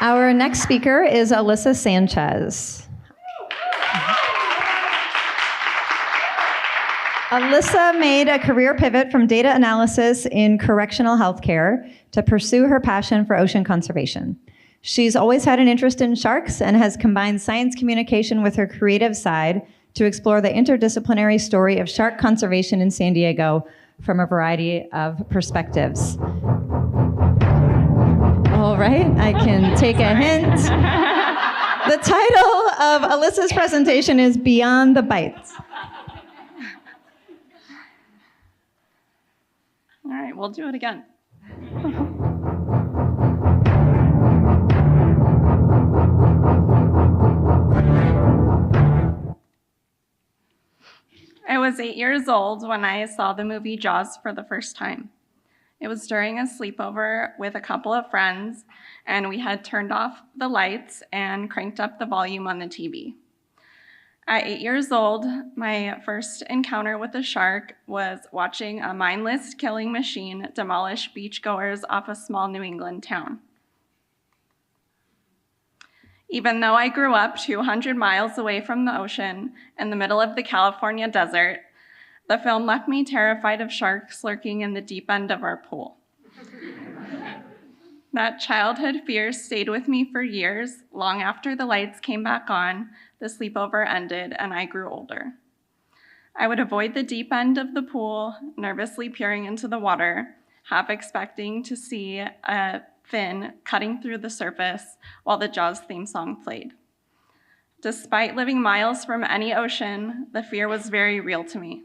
Our next speaker is Alyssa Sanchez. Alyssa made a career pivot from data analysis in correctional healthcare to pursue her passion for ocean conservation. She's always had an interest in sharks and has combined science communication with her creative side to explore the interdisciplinary story of shark conservation in San Diego from a variety of perspectives. All right, I can take a hint. The title of Alyssa's presentation is Beyond the Bites. All right, we'll do it again. I was 8 years old when I saw the movie Jaws for the first time. It was during a sleepover with a couple of friends, and we had turned off the lights and cranked up the volume on the TV. At 8 years old, my first encounter with a shark was watching a mindless killing machine demolish beachgoers off a small New England town. Even though I grew up 200 miles away from the ocean in the middle of the California desert, the film left me terrified of sharks lurking in the deep end of our pool. That childhood fear stayed with me for years, long after the lights came back on, the sleepover ended, and I grew older. I would avoid the deep end of the pool, nervously peering into the water, half expecting to see a fin cutting through the surface while the Jaws theme song played. Despite living miles from any ocean, the fear was very real to me.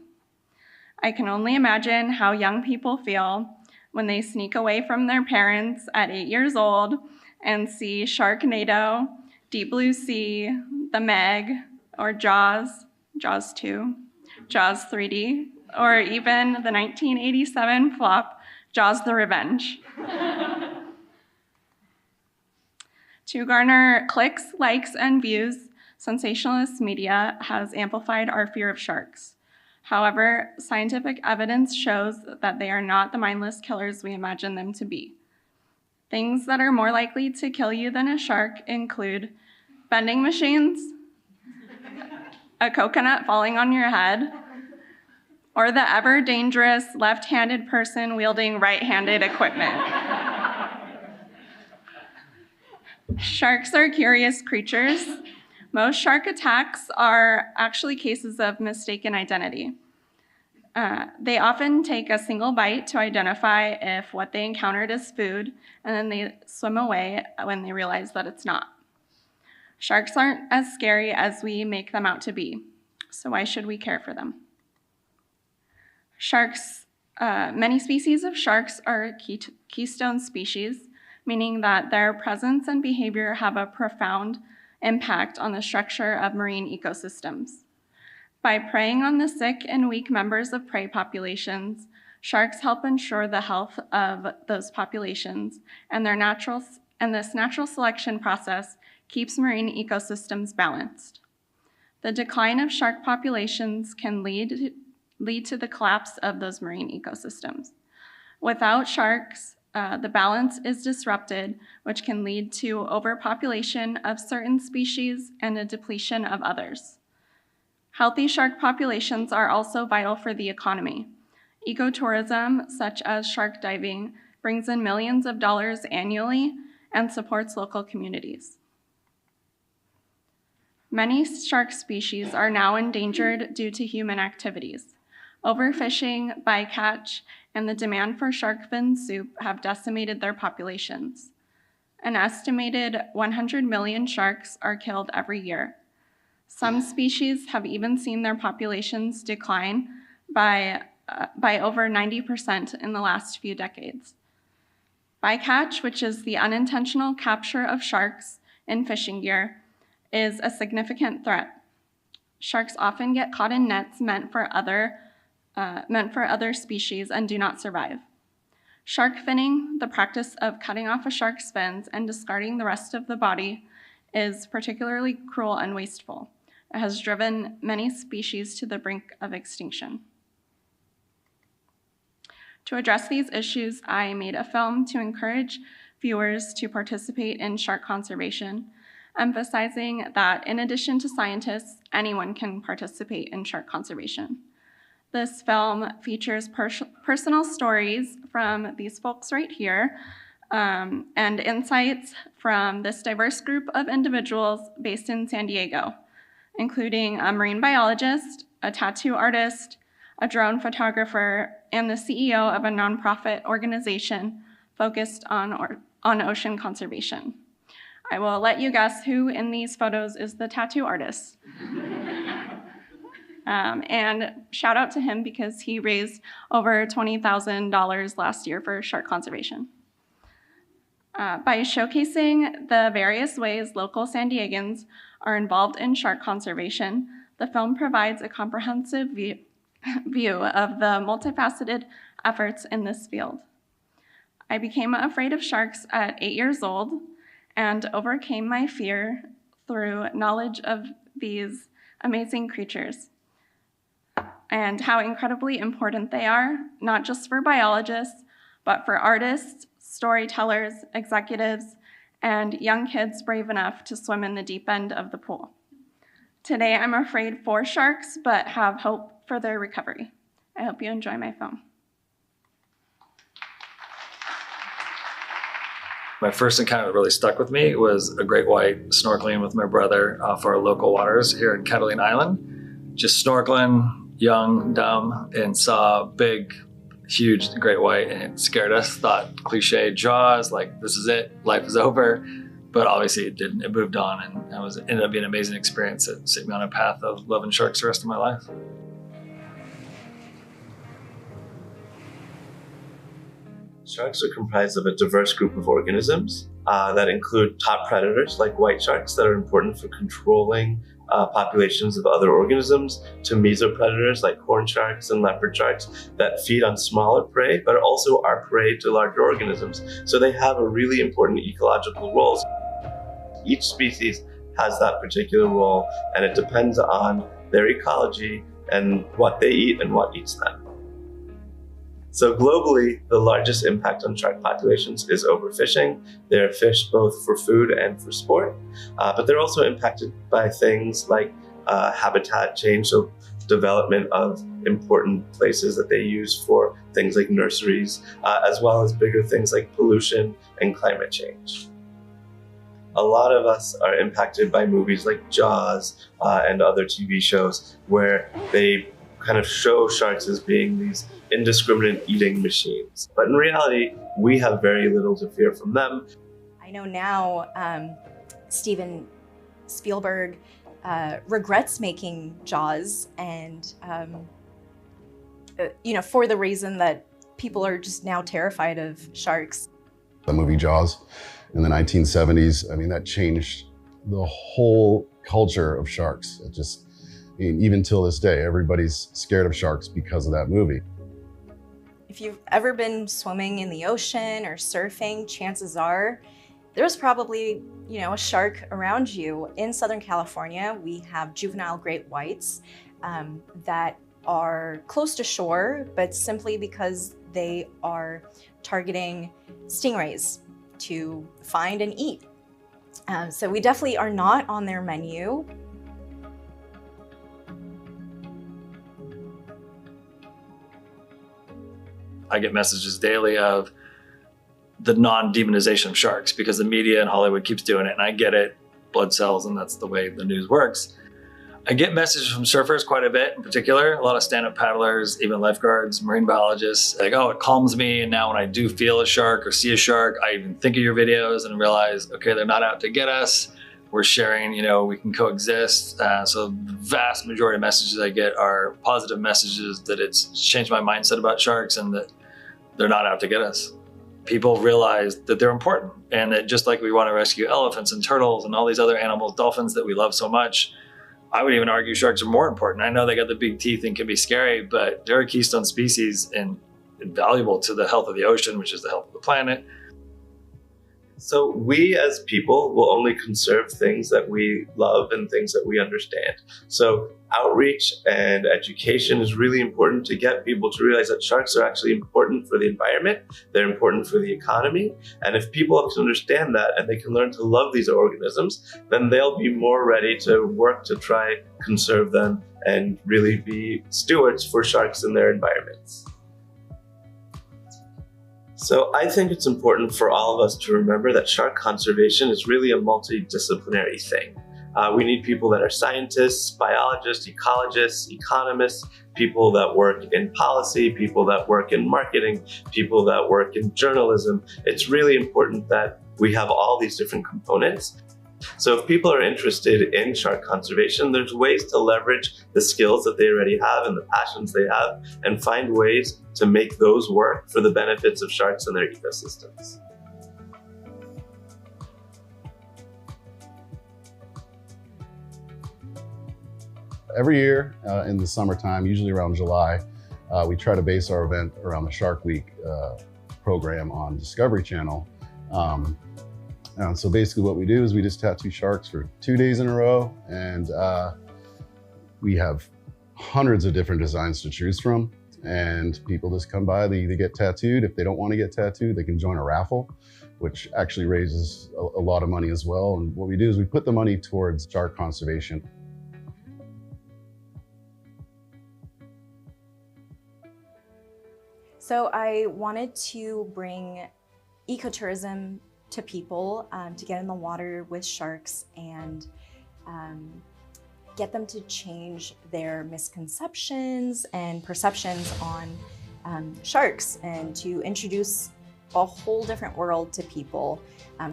I can only imagine how young people feel when they sneak away from their parents at 8 years old and see Sharknado, Deep Blue Sea, The Meg, or Jaws, Jaws 2, Jaws 3D, or even the 1987 flop, Jaws the Revenge. To garner clicks, likes, and views, sensationalist media has amplified our fear of sharks. However, scientific evidence shows that they are not the mindless killers we imagine them to be. Things that are more likely to kill you than a shark include vending machines, a coconut falling on your head, or the ever-dangerous left-handed person wielding right-handed equipment. Sharks are curious creatures. Most shark attacks are actually cases of mistaken identity. They often take a single bite to identify if what they encountered is food, and then they swim away when they realize that it's not. Sharks aren't as scary as we make them out to be, so why should we care for them? Many species of sharks are keystone species, meaning that their presence and behavior have a profound impact on the structure of marine ecosystems. By preying on the sick and weak members of prey populations, sharks help ensure the health of those populations, and this natural selection process keeps marine ecosystems balanced. The decline of shark populations can lead to the collapse of those marine ecosystems. Without sharks, the balance is disrupted, which can lead to overpopulation of certain species and a depletion of others. Healthy shark populations are also vital for the economy. Ecotourism, such as shark diving, brings in millions of dollars annually and supports local communities. Many shark species are now endangered due to human activities. Overfishing, bycatch, and the demand for shark fin soup have decimated their populations. An estimated 100 million sharks are killed every year. Some species have even seen their populations decline by over 90% in the last few decades. Bycatch, which is the unintentional capture of sharks in fishing gear, is a significant threat. Sharks often get caught in nets meant for other species and do not survive. Shark finning, the practice of cutting off a shark's fins and discarding the rest of the body, is particularly cruel and wasteful. It has driven many species to the brink of extinction. To address these issues, I made a film to encourage viewers to participate in shark conservation, emphasizing that in addition to scientists, anyone can participate in shark conservation. This film features personal stories from these folks right here, and insights from this diverse group of individuals based in San Diego, including a marine biologist, a tattoo artist, a drone photographer, and the CEO of a nonprofit organization focused on ocean conservation. I will let you guess who in these photos is the tattoo artist. And shout out to him because he raised over $20,000 last year for shark conservation. By showcasing the various ways local San Diegans are involved in shark conservation, the film provides a comprehensive view of the multifaceted efforts in this field. I became afraid of sharks at 8 years old and overcame my fear through knowledge of these amazing creatures and how incredibly important they are, not just for biologists, but for artists, storytellers, executives, and young kids brave enough to swim in the deep end of the pool. Today, I'm afraid for sharks, but have hope for their recovery. I hope you enjoy my film. My first encounter that really stuck with me was a great white snorkeling with my brother off our local waters here in Catalina Island. Just snorkeling, young, dumb, and saw a big, huge great white, and it scared us. Thought cliche Jaws, like this is it, life is over. But obviously it didn't. It moved on, and it ended up being an amazing experience that set me on a path of loving sharks the rest of my life. Sharks are comprised of a diverse group of organisms that include top predators like white sharks that are important for controlling populations of other organisms, to mesopredators like horn sharks and leopard sharks that feed on smaller prey but also are prey to larger organisms. So they have a really important ecological role. Each species has that particular role, and it depends on their ecology and what they eat and what eats them. So globally, the largest impact on shark populations is overfishing. They're fished both for food and for sport, but they're also impacted by things like habitat change, so development of important places that they use for things like nurseries, as well as bigger things like pollution and climate change. A lot of us are impacted by movies like Jaws and other TV shows where they kind of show sharks as being these indiscriminate eating machines. But in reality, we have very little to fear from them. I know now Steven Spielberg regrets making Jaws, and for the reason that people are just now terrified of sharks. The movie Jaws in the 1970s, I mean, that changed the whole culture of sharks. It just, even till this day, everybody's scared of sharks because of that movie. If you've ever been swimming in the ocean or surfing, chances are there's probably, a shark around you. In Southern California, we have juvenile great whites that are close to shore, but simply because they are targeting stingrays to find and eat. So we definitely are not on their menu. I get messages daily of the non-demonization of sharks because the media and Hollywood keeps doing it, and I get it, blood cells, and that's the way the news works. I get messages from surfers quite a bit in particular, a lot of stand-up paddlers, even lifeguards, marine biologists, like, oh, it calms me, and now when I do feel a shark or see a shark, I even think of your videos and realize, okay, they're not out to get us. We're sharing, we can coexist. So the vast majority of messages I get are positive messages that it's changed my mindset about sharks and that they're not out to get us. People realize that they're important, and that just like we want to rescue elephants and turtles and all these other animals, dolphins that we love so much, I would even argue sharks are more important. I know they got the big teeth and can be scary, but they're a keystone species and invaluable to the health of the ocean, which is the health of the planet. So we as people will only conserve things that we love and things that we understand. So outreach and education is really important to get people to realize that sharks are actually important for the environment, they're important for the economy, and if people can understand that and they can learn to love these organisms, then they'll be more ready to work to try conserve them and really be stewards for sharks in their environments. So I think it's important for all of us to remember that shark conservation is really a multidisciplinary thing. We need people that are scientists, biologists, ecologists, economists, people that work in policy, people that work in marketing, people that work in journalism. It's really important that we have all these different components. So if people are interested in shark conservation, there's ways to leverage the skills that they already have and the passions they have and find ways to make those work for the benefits of sharks and their ecosystems. Every year in the summertime, usually around July, we try to base our event around the Shark Week program on Discovery Channel. So basically what we do is we just tattoo sharks for 2 days in a row, and we have hundreds of different designs to choose from, and people just come by, they get tattooed. If they don't want to get tattooed, they can join a raffle, which actually raises a lot of money as well. And what we do is we put the money towards shark conservation. So I wanted to bring ecotourism to people, to get in the water with sharks and get them to change their misconceptions and perceptions on sharks, and to introduce a whole different world to people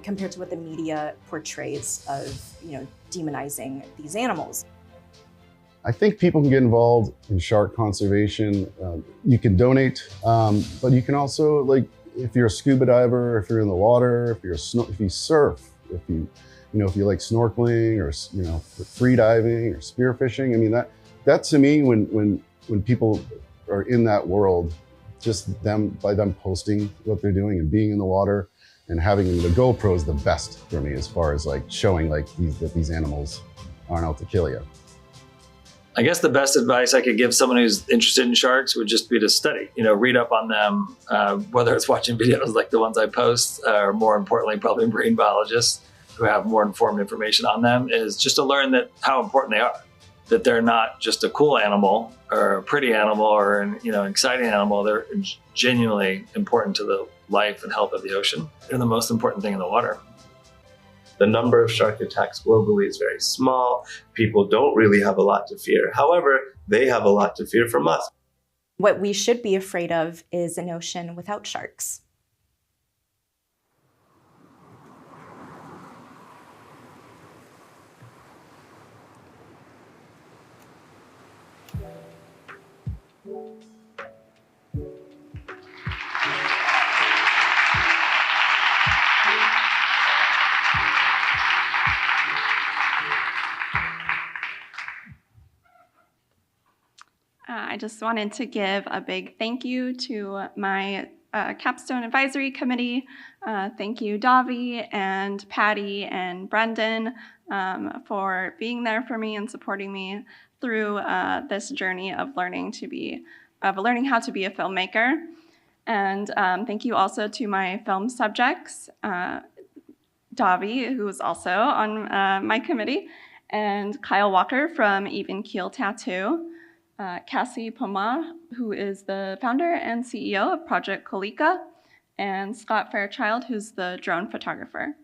compared to what the media portrays of, demonizing these animals. I think people can get involved in shark conservation. You can donate, but you can also, like, if you're a scuba diver, if you're in the water, if you surf, if you like snorkeling or free diving or spearfishing. I mean, that to me, when people are in that world, just by them posting what they're doing and being in the water and having the GoPro is the best for me as far as like showing that these animals aren't out to kill you. I guess the best advice I could give someone who's interested in sharks would just be to study, read up on them, whether it's watching videos like the ones I post, or more importantly, probably marine biologists who have more informed information on them, is just to learn how important they are, that they're not just a cool animal or a pretty animal or an exciting animal. They're genuinely important to the life and health of the ocean. They're the most important thing in the water. The number of shark attacks globally is very small. People don't really have a lot to fear. However, they have a lot to fear from us. What we should be afraid of is an ocean without sharks. I just wanted to give a big thank you to my Capstone Advisory Committee. Thank you, Davi and Patty and Brendan, for being there for me and supporting me through this journey of learning how to be a filmmaker. And thank you also to my film subjects, Davi, who is also on my committee, and Kyle Walker from Even Keel Tattoo. Cassie Poma, who is the founder and CEO of Project Kolika, and Scott Fairchild, who's the drone photographer.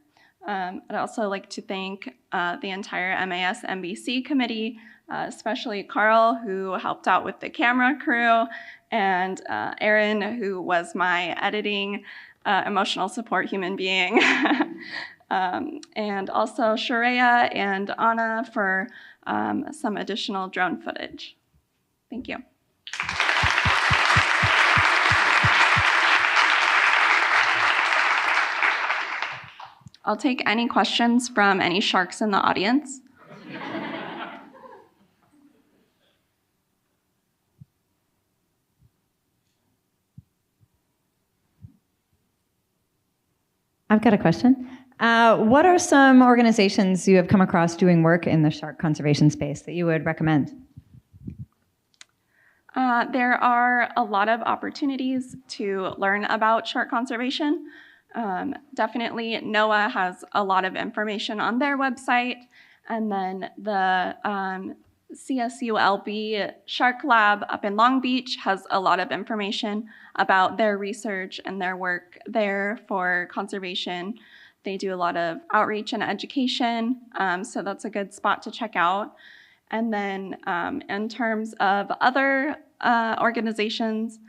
I'd also like to thank the entire MAS NBC committee, especially Carl, who helped out with the camera crew, and Aaron, who was my editing, emotional support human being, and also Shareya and Anna for some additional drone footage. Thank you. I'll take any questions from any sharks in the audience. I've got a question. What are some organizations you have come across doing work in the shark conservation space that you would recommend? There are a lot of opportunities to learn about shark conservation. Definitely, NOAA has a lot of information on their website, and then the CSULB Shark Lab up in Long Beach has a lot of information about their research and their work there for conservation. They do a lot of outreach and education, so that's a good spot to check out. And then in terms of other organizations,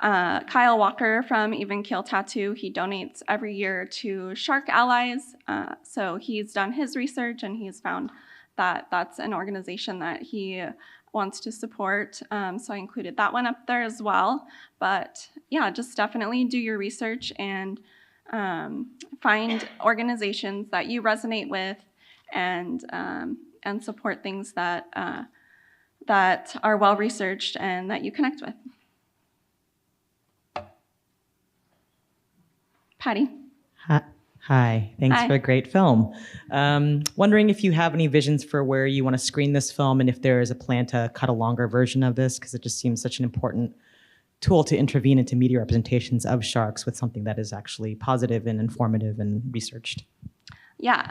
Kyle Walker from Even Keel Tattoo, he donates every year to Shark Allies. So he's done his research and he's found that that's an organization that he wants to support. So I included that one up there as well. But yeah, just definitely do your research and find organizations that you resonate with and support things that are well researched and that you connect with. Patty. Hi, thanks Hi. for a great film. Wondering if you have any visions for where you want to screen this film and if there is a plan to cut a longer version of this, because it just seems such an important tool to intervene into media representations of sharks with something that is actually positive and informative and researched. Yeah,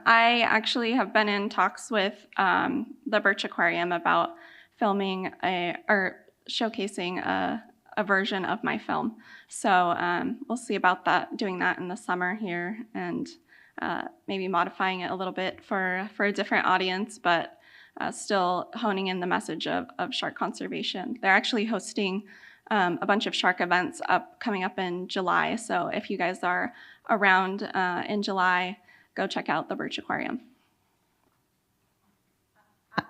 I actually have been in talks with the Birch Aquarium about filming or showcasing a version of my film. So we'll see about that, doing that in the summer here, and maybe modifying it a little bit for a different audience, but still honing in the message of shark conservation. They're actually hosting a bunch of shark events coming up in July. So if you guys are around in July, go check out the Birch Aquarium.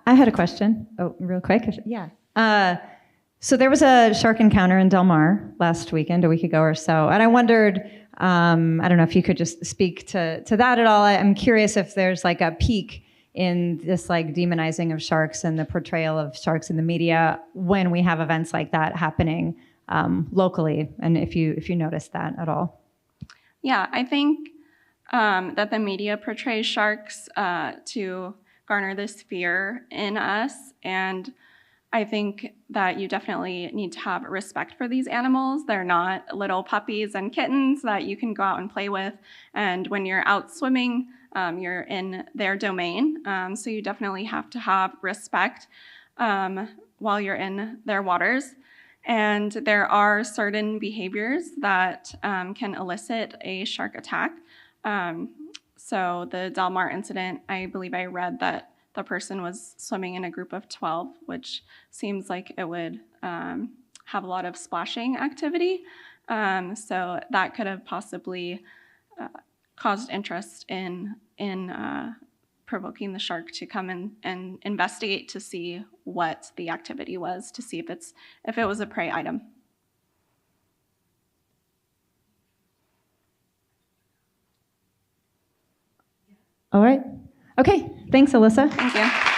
I had a question. Oh, real quick. Yeah. So there was a shark encounter in Del Mar last weekend, a week ago or so, and I wondered, I don't know if you could just speak to that at all. I'm curious if there's like a peak in this like demonizing of sharks and the portrayal of sharks in the media when we have events like that happening locally, and if you notice that at all. Yeah, I think that the media portrays sharks to garner this fear in us, and I think that you definitely need to have respect for these animals. They're not little puppies and kittens that you can go out and play with, and when you're out swimming, you're in their domain, so you definitely have to have respect while you're in their waters. And there are certain behaviors that can elicit a shark attack. So the Del Mar incident, I believe I read that the person was swimming in a group of 12, which seems like it would have a lot of splashing activity. So that could have possibly caused interest in provoking the shark to come in and investigate to see what the activity was, to see if it was a prey item. All right. Okay. Thanks, Alyssa. Thank you.